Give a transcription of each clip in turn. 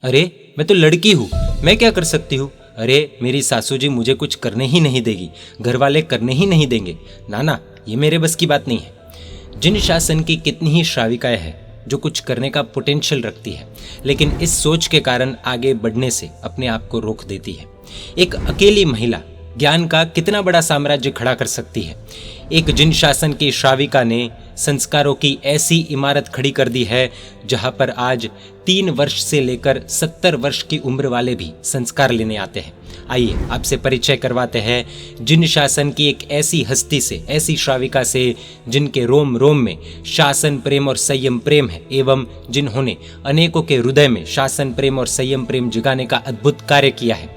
अरे मैं तो लड़की हूँ, मैं क्या कर सकती हूँ। अरे मेरी सासू जी मुझे कुछ करने ही नहीं देगी, घर वाले करने ही नहीं देंगे। ना ना, ये मेरे बस की बात नहीं है। जिन शासन की कितनी ही श्राविकाएं हैं जो कुछ करने का पोटेंशियल रखती है, लेकिन इस सोच के कारण आगे बढ़ने से अपने आप को रोक देती है। एक अकेली महिला ज्ञान का कितना बड़ा साम्राज्य खड़ा कर सकती है। एक जिन शासन की श्राविका ने संस्कारों की ऐसी इमारत खड़ी कर दी है जहां पर आज 3 वर्ष से लेकर 70 वर्ष की उम्र वाले भी संस्कार लेने आते हैं। आइए आपसे परिचय करवाते हैं जिन शासन की एक ऐसी हस्ती से, ऐसी श्राविका से जिनके रोम रोम में शासन प्रेम और संयम प्रेम है, एवं जिन्होंने अनेकों के हृदय में शासन प्रेम और संयम प्रेम जगाने का अद्भुत कार्य किया है।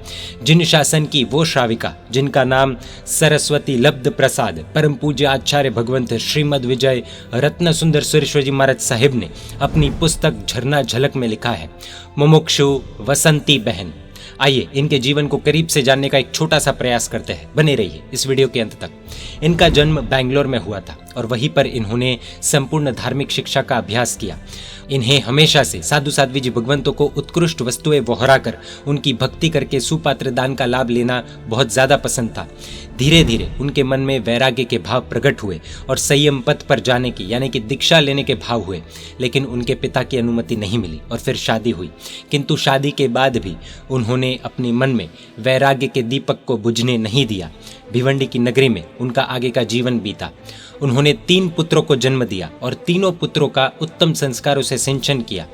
जिन शासन की वो श्राविका जिनका नाम सरस्वती लब्ध प्रसाद परम पूज्य आचार्य भगवंत श्रीमद विजय रत्न सुंदर सुरेश्वर जी महाराज साहिब ने अपनी पुस्तक झरना झलक में लिखा है, मुमुक्षु वसंती बहन। आइए इनके जीवन को करीब से जानने का एक छोटा सा प्रयास करते हैं। बने रहिए इस वीडियो के अंत तक। इनका जन्म बैंगलोर में हुआ था और वहीं पर इन्होंने संपूर्ण धार्मिक शिक्षा का अभ्यास किया। इन्हें हमेशा से साधु साध्वी जी भगवंतों को उत्कृष्ट वस्तुएं वहराकर उनकी भक्ति करके सुपात्र दान का लाभ लेना बहुत ज्यादा पसंद था। धीरे धीरे उनके मन में वैराग्य के भाव प्रकट हुए और संयम पथ पर जाने की यानी कि दीक्षा लेने के भाव हुए, लेकिन उनके पिता की अनुमति नहीं मिली और फिर शादी हुई। किंतु शादी के बाद भी उन्होंने अपने मन में वैराग्य के दीपक को बुझने नहीं दिया। भिवंडी की नगरी में उनका आगे का जीवन बीता। उन्होंने 3 पुत्रों को जन्म दिया और तीनों पुत्रों का उत्तम संस्कारों से सिंचन किया।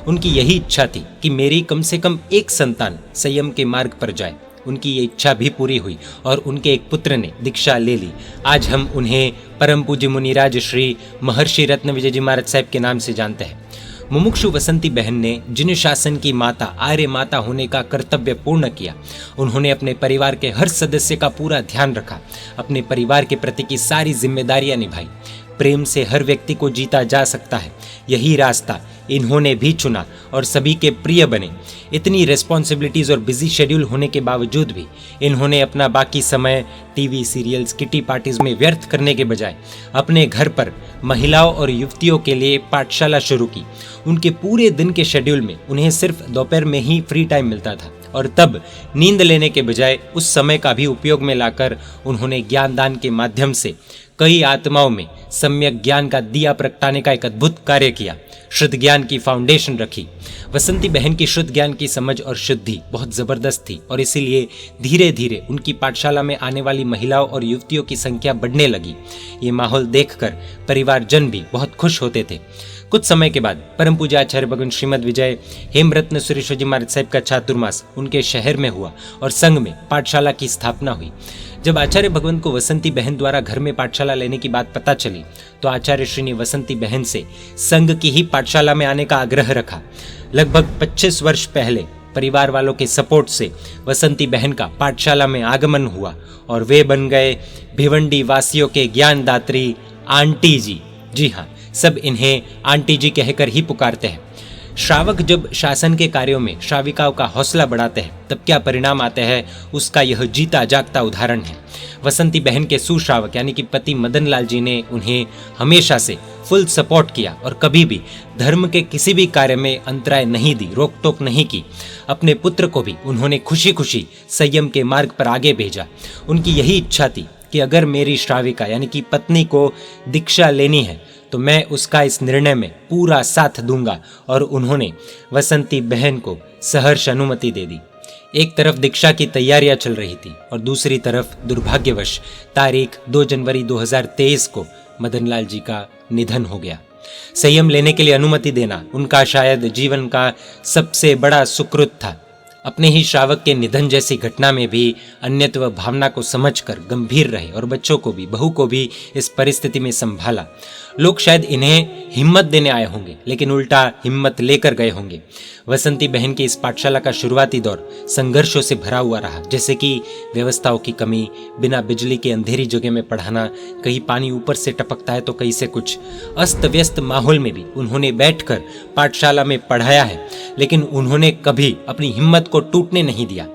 उनकी यही इच्छा थी कि मेरी कम से कम एक संतान संयम के मार्ग पर जाए। उनकी ये इच्छा भी पूरी हुई और उनके एक पुत्र ने दीक्षा ले ली। आज हम उन्हें परम पूज्य मुनिराज श्री महर्षि रत्न विजय जी महाराज साहब के नाम से जानते हैं। मुमुक्षु वसंती बहन ने जिन शासन की माता आर्य माता होने का कर्तव्य पूर्ण किया। उन्होंने अपने परिवार के हर सदस्य का पूरा ध्यान रखा, अपने परिवार के प्रति की सारी जिम्मेदारियां निभाई। प्रेम से हर व्यक्ति को जीता जा सकता है, यही रास्ता इन्होंने भी चुना और सभी के प्रिय बने। इतनी रिस्पॉन्सिबिलिटीज और बिजी शेड्यूल होने के बावजूद भी इन्होंने अपना बाकी समय टीवी सीरियल्स किटी पार्टीज में व्यर्थ करने के बजाय अपने घर पर महिलाओं और युवतियों के लिए पाठशाला शुरू की। उनके पूरे दिन के शेड्यूल में उन्हें सिर्फ दोपहर में ही फ्री टाइम मिलता था और तब नींद लेने के बजाय उस समय का भी उपयोग में लाकर उन्होंने ज्ञान दान के माध्यम से कई आत्माओं में सम्यक ज्ञान का दिया प्रगटाने का एक अद्भुत कार्य किया। शुद्ध ज्ञान की फाउंडेशन रखी। वसंती बहन की शुद्ध ज्ञान की समझ और शुद्धि बहुत जबरदस्त थी और इसीलिए धीरे धीरे उनकी पाठशाला में आने वाली महिलाओं और युवतियों की संख्या बढ़ने लगी। ये माहौल देखकर परिवारजन भी बहुत खुश होते थे। कुछ समय के बाद परम पूज्य आचार्य भगवान श्रीमद विजय हेमरत्न सुरेश्वर जी महाराज साहब का चातुर्मास उनके शहर में हुआ और संघ में पाठशाला की स्थापना हुई। जब आचार्य भगवंत को वसंती बहन द्वारा घर में पाठशाला लेने की बात पता चली तो आचार्य श्री ने वसंती बहन से संघ की ही पाठशाला में आने का आग्रह रखा। लगभग 25 वर्ष पहले परिवार वालों के सपोर्ट से वसंती बहन का पाठशाला में आगमन हुआ और वे बन गए भिवंडी वासियों के ज्ञानदात्री आंटी जी। जी हाँ, सब इन्हें आंटी जी कहकर ही पुकारते हैं। श्रावक जब शासन के कार्यों में श्राविकाओं का हौसला बढ़ाते हैं तब क्या परिणाम आते हैं, उसका यह जीता जागता उदाहरण है। वसंती बहन के सुश्रावक यानी कि पति मदन लाल जी ने उन्हें हमेशा से फुल सपोर्ट किया और कभी भी धर्म के किसी भी कार्य में अंतराय नहीं दी, रोक टोक नहीं की। अपने पुत्र को भी उन्होंने खुशी खुशी संयम के मार्ग पर आगे भेजा। उनकी यही इच्छा थी कि अगर मेरी श्राविका यानी कि पत्नी को दीक्षा लेनी है तो मैं उसका इस निर्णय में पूरा साथ दूंगा और उन्होंने वसंती बहन को सहर्ष अनुमति दे दी। एक तरफ दीक्षा की तैयारियां चल रही थी और दूसरी तरफ दुर्भाग्यवश तारीख 2 जनवरी 2023 को मदन लाल जी का निधन हो गया। संयम लेने के लिए अनुमति देना उनका शायद जीवन का सबसे बड़ा सुकृत था। अपने ही श्रावक के निधन जैसी घटना में भी अन्यत्व भावना को समझकर गंभीर रहे और बच्चों को भी, बहू को भी इस परिस्थिति में संभाला। लोग शायद इन्हें हिम्मत देने आए होंगे लेकिन उल्टा हिम्मत लेकर गए होंगे। वसंती बहन की इस पाठशाला का शुरुआती दौर संघर्षों से भरा हुआ रहा, जैसे कि व्यवस्थाओं की कमी, बिना बिजली के अंधेरी जगह में पढ़ाना, कहीं पानी ऊपर से टपकता है तो कहीं से कुछ। अस्त व्यस्त माहौल में भी उन्होंने बैठकर पाठशाला में पढ़ाया है, लेकिन उन्होंने कभी अपनी हिम्मत को टूटने नहीं दिया।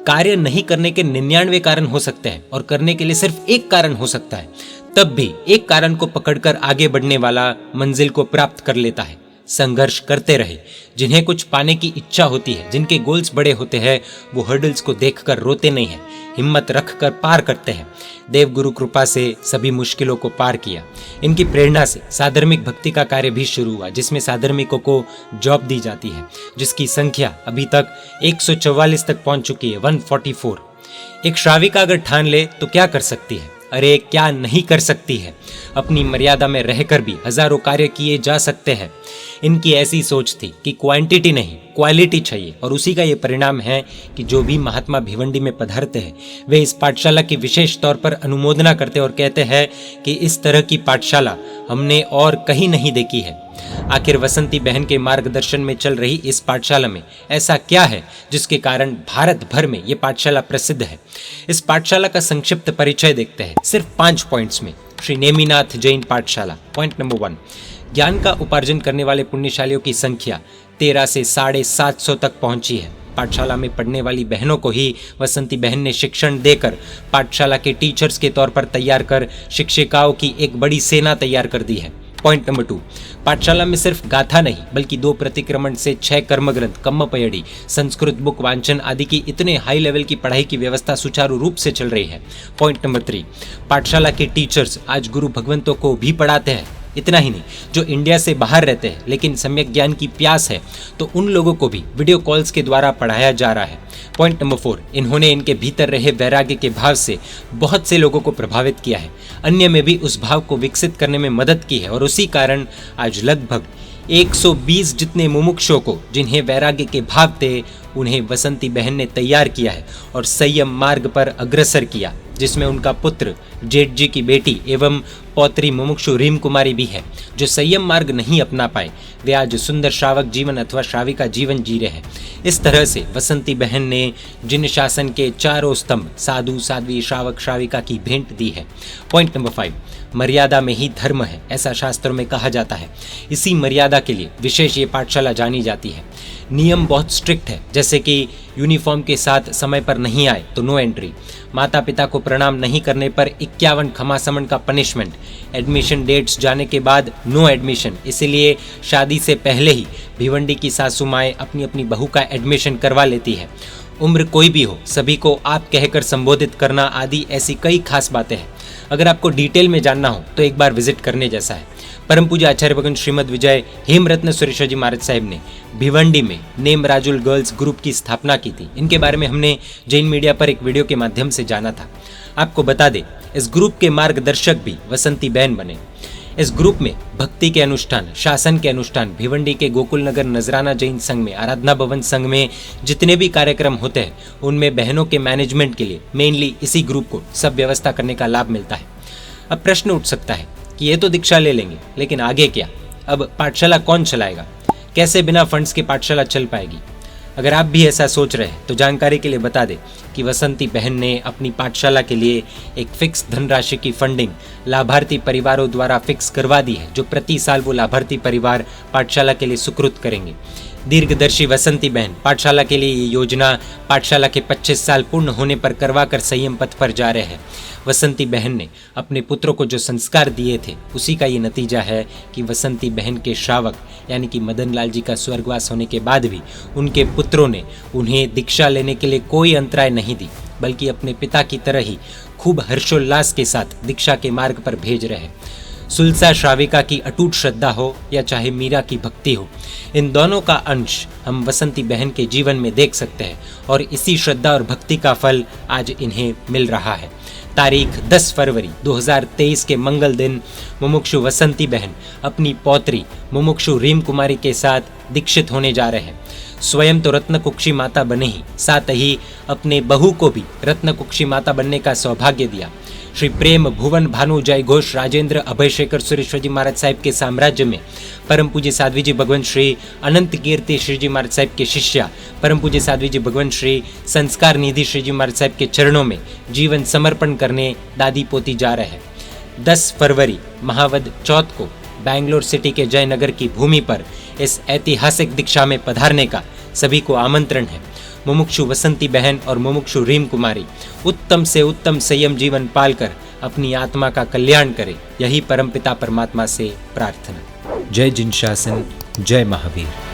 कार्य नहीं करने के 99 कारण हो सकते हैं और करने के लिए सिर्फ एक कारण हो सकता है, तब भी एक कारण को पकड़कर आगे बढ़ने वाला मंजिल को प्राप्त कर लेता है। संघर्ष करते रहे। जिन्हें कुछ पाने की इच्छा होती है, जिनके गोल्स बड़े होते हैं, वो हर्डल्स को देखकर रोते नहीं हैं, हिम्मत रखकर पार करते हैं। देवगुरु कृपा से सभी मुश्किलों को पार किया। इनकी प्रेरणा से साधर्मिक भक्ति का कार्य भी शुरू हुआ, जिसमें साधर्मिकों को जॉब दी जाती है, जिसकी संख्या अभी तक 144 तक पहुंच चुकी है, 144। एक श्राविका अगर ठान ले तो क्या कर सकती है? अरे क्या नहीं कर सकती है। अपनी मर्यादा में रहकर भी हजारों कार्य किए जा सकते हैं। इनकी ऐसी सोच थी कि क्वांटिटी नहीं क्वालिटी चाहिए, और उसी का ये परिणाम है कि जो भी महात्मा भिवंडी में पधारते हैं वे इस पाठशाला की विशेष तौर पर अनुमोदना करते और कहते हैं कि इस तरह की पाठशाला हमने और कहीं नहीं देखी है। आखिर वसंती बहन के मार्गदर्शन में चल रही इस पाठशाला में ऐसा क्या है जिसके कारण भारत भर में ये पाठशाला प्रसिद्ध है? इस पाठशाला का संक्षिप्त परिचय देखते हैं सिर्फ 5 पॉइंट्स में। श्री नेमिनाथ जैन पाठशाला। पॉइंट नंबर 1, ज्ञान का उपार्जन करने वाले पुण्यशालियों की संख्या 13 से 750 तक पहुंची है। पाठशाला में पढ़ने वाली बहनों को ही वसंती बहन ने शिक्षण देकर पाठशाला के टीचर्स के तौर पर तैयार कर शिक्षिकाओं की एक बड़ी सेना तैयार कर दी है। पॉइंट नंबर 2, पाठशाला में सिर्फ गाथा नहीं बल्कि 2 प्रतिक्रमण से 6 कर्मग्रंथ, कम्मपयड़ी, संस्कृत बुक वांचन आदि की इतने हाई लेवल की पढ़ाई की व्यवस्था सुचारू रूप से चल रही है। पॉइंट नंबर 3, पाठशाला के टीचर्स आज गुरु भगवंतों को भी पढ़ाते हैं। इतना ही नहीं, जो इंडिया से बाहर रहते हैं लेकिन सम्यक ज्ञान की प्यास है तो उन लोगों को भी वीडियो कॉल्स के द्वारा पढ़ाया जा रहा है। पॉइंट नंबर 4, इन्होंने इनके भीतर रहे वैराग्य के भाव से बहुत से लोगों को प्रभावित किया है, अन्य में भी उस भाव को विकसित करने में मदद की है, और उसी कारण आज लगभग 120 जितने मुमुक्षुओं को जिन्हें वैराग्य के भाव थे उन्हें वसंती बहन ने तैयार किया है और संयम मार्ग पर अग्रसर किया, जिसमें उनका पुत्र जेठ जी की बेटी एवं पौत्री मुमुक्षु रीम कुमारी भी है। जो संयम मार्ग नहीं अपना पाए वे आज सुंदर श्रावक जीवन अथवा श्राविका जीवन जी रहे हैं। इस तरह से वसंती बहन ने जिन शासन के चारों स्तंभ साधु साध्वी श्रावक श्राविका की भेंट दी है। पॉइंट नंबर 5, मर्यादा में ही धर्म है, ऐसा शास्त्रों में कहा जाता है। इसी मर्यादा के लिए विशेष ये पाठशाला जानी जाती है। नियम बहुत स्ट्रिक्ट है, जैसे कि यूनिफॉर्म के साथ समय पर नहीं आए तो नो एंट्री, माता पिता को प्रणाम नहीं करने पर 51 खमासमन का पनिशमेंट, एडमिशन डेट्स जाने के बाद नो एडमिशन। इसीलिए शादी से पहले ही भिवंडी की सासू माएँ अपनी अपनी बहू का एडमिशन करवा लेती है। उम्र कोई भी हो सभी को आप कहकर संबोधित करना आदि ऐसी कई खास बातें हैं। अगर आपको डिटेल में जानना हो तो एक बार विजिट करने जैसा है। परम पूज्य आचार्य भगवान श्रीमद विजय हेमरत्न सुरेश्वर जी महाराज साहिब ने भिवंडी में नेम राजुल गर्ल्स ग्रुप की स्थापना की थी। इनके बारे में हमने जैन मीडिया पर एक वीडियो के माध्यम से जाना था। आपको बता दें, इस ग्रुप के मार्गदर्शक भी वसंती बहन बने। इस ग्रुप में भक्ति के अनुष्ठान, शासन के अनुष्ठान, भिवंडी के गोकुल नगर नजराना जैन संघ में, आराधना भवन संघ में जितने भी कार्यक्रम होते हैं उनमें बहनों के मैनेजमेंट के लिए मेनली इसी ग्रुप को सब व्यवस्था करने का लाभ मिलता है। अब प्रश्न उठ सकता है कि ये तो दीक्षा ले लेंगे लेकिन आगे क्या? अब पाठशाला कौन चलाएगा? कैसे बिना फंड्स के पाठशाला चल पाएगी? अगर आप भी ऐसा सोच रहे हैं तो जानकारी के लिए बता दें कि वसंती बहन ने अपनी पाठशाला के लिए एक फिक्स धनराशि की फंडिंग लाभार्थी परिवारों द्वारा फिक्स करवा दी है, जो प्रति साल वो लाभार्थी परिवार पाठशाला के लिए सुकृत करेंगे। दीर्घदर्शी वसंती बहन पाठशाला के लिए ये योजना पाठशाला के 25 साल पूर्ण होने पर करवाकर संयम पथ पर जा रहे हैं। वसंती बहन ने अपने पुत्रों को जो संस्कार दिए थे उसी का ये नतीजा है कि वसंती बहन के श्रावक यानी कि मदन लाल जी का स्वर्गवास होने के बाद भी उनके पुत्रों ने उन्हें दीक्षा लेने के लिए कोई अंतराय नहीं दी, बल्कि अपने पिता की तरह ही खूब हर्षोल्लास के साथ दीक्षा के मार्ग पर भेज रहे। सुलसा श्राविका की अटूट श्रद्धा हो या चाहे मीरा की भक्ति हो, इन दोनों का अंश हम वसंती बहन के जीवन में देख सकते हैं और इसी श्रद्धा और भक्ति का फल आज इन्हें मिल रहा है। तारीख 10 फरवरी 2023 के मंगल दिन मुमुक्षु वसंती बहन अपनी पौत्री मुमुक्षु रीम कुमारी के साथ दीक्षित होने जा रहे हैं। स्वयं तो रत्नकुक्षी माता बने ही, साथ ही अपने बहू को भी रत्नकुक्षी माता बनने का सौभाग्य दिया। श्री प्रेम भुवन भानु जय घोष राजेंद्र अभयशेखर सुरेश्वर जी महाराज साहिब के साम्राज्य में परम पूज्य साध्वी जी भगवान श्री अनंत कीर्ति श्री जी महाराज साहिब के शिष्या परम पूज्य साध्वी जी भगवान श्री संस्कार निधि श्री जी महाराज साहिब के चरणों में जीवन समर्पण करने दादी पोती जा रहे हैं। 10 फरवरी महावद चौथ को बैंगलोर सिटी के जयनगर की भूमि पर इस ऐतिहासिक दीक्षा में पधारने का सभी को आमंत्रण है। मुमुक्षु वसंती बहन और मुमुक्षु रीम कुमारी उत्तम से उत्तम संयम जीवन पालकर अपनी आत्मा का कल्याण करे, यही परमपिता परमात्मा से प्रार्थना। जय जिन शासन। जय महावीर।